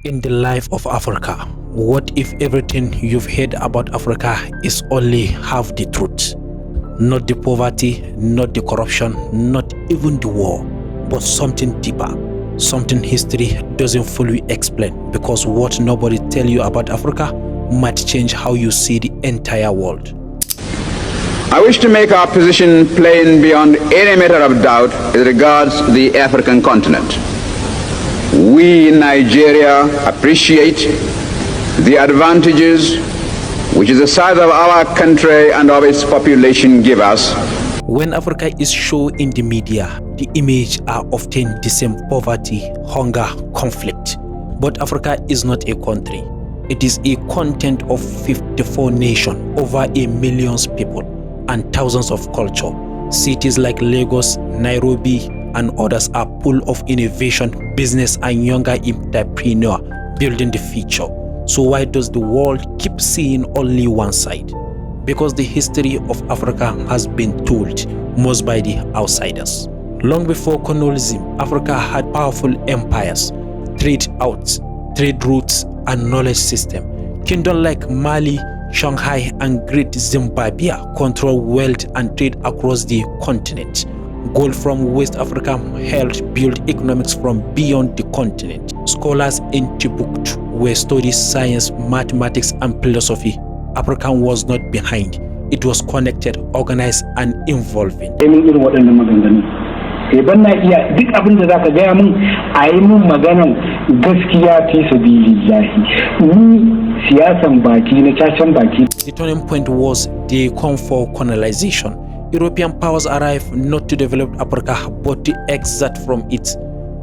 In the life of Africa, what if everything you've heard about Africa is only half the truth? Not the poverty, not the corruption, not even the war, but something deeper, something history doesn't fully explain, because what nobody tell you about Africa might change how you see the entire world. I wish to make our position plain beyond any matter of doubt as regards the African continent. We in Nigeria appreciate the advantages which the size of our country and of its population give us. When Africa is shown in the media, the image are often the same: poverty, hunger, conflict. But Africa is not a country. It is a continent of 54 nations, over 1 million people, and thousands of culture. Cities like Lagos, Nairobi, and others are full of innovation, business, and younger entrepreneurs building the future. So why does the world keep seeing only one side? Because the history of Africa has been told most by the outsiders. Long before colonialism, Africa had powerful empires, trade routes, and knowledge system. Kingdoms like Mali, Shanghai, and Great Zimbabwe control wealth and trade across the continent. Gold from West Africa helped build economics from beyond the continent. Scholars in Timbuktu were studying science, mathematics, and philosophy. Africa was not behind. It was connected, organized, and evolving. Ban na iya duk abin da zaka gaya min a yi min maganan gaskiya fi sabilillahi, ni siyasan baki na cacan baki. The turning point was the call for colonization. European powers arrived not to develop Africa but to extract from it.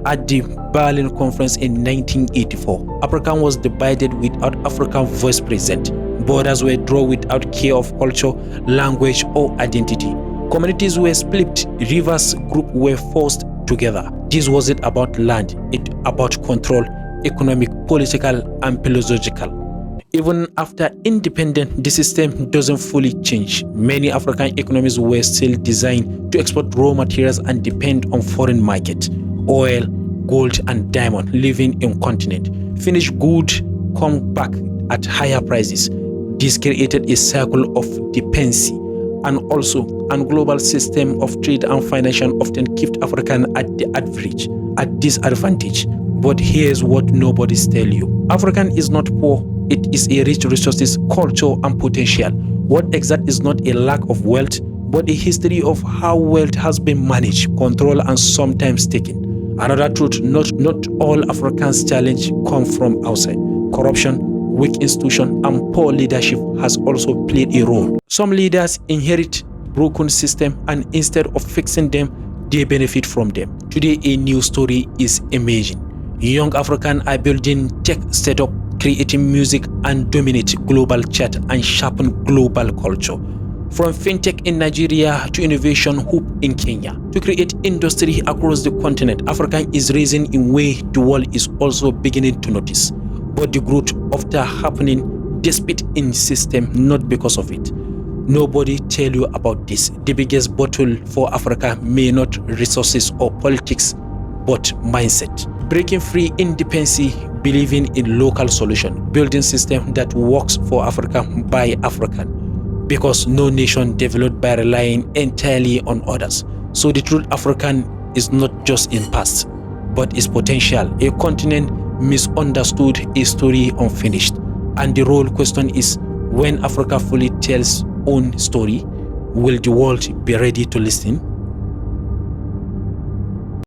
At the Berlin Conference in 1984, Africa was divided without African voice present. Borders were drawn without care of culture, language, or identity. Communities were split, rivers groups were forced together. This wasn't about land, it about control, economic, political, and philosophical. Even after independence, the system doesn't fully change. Many African economies were still designed to export raw materials and depend on foreign markets. Oil, gold, and diamond living in continent. Finished goods come back at higher prices. This created a cycle of dependency, and also a global system of trade and finance often kept African at disadvantage. But here's what nobody's tell you. African is not poor, it is a rich resources, culture, and potential. What exact is not a lack of wealth, but a history of how wealth has been managed, controlled, and sometimes taken. Another truth, not all Africans' challenge come from outside. Corruption, weak institution, and poor leadership has also played a role. Some leaders inherit broken system, and instead of fixing them, they benefit from them. Today, a new story is emerging. Young Africans are building tech startup, creating music, and dominate global chat and sharpen global culture. From fintech in Nigeria to innovation hub in Kenya, to create industry across the continent, Africa is rising in way the world is also beginning to notice. But the growth after happening despite in system, not because of it. Nobody tell you about this. The biggest battle for Africa may not resources or politics, but mindset. Breaking free independency, believing in local solution, building system that works for Africa by African, because no nation developed by relying entirely on others. So the true African is not just in past, but its potential. A continent misunderstood, a story unfinished. And the real question is, when Africa fully tells own story, will the world be ready to listen?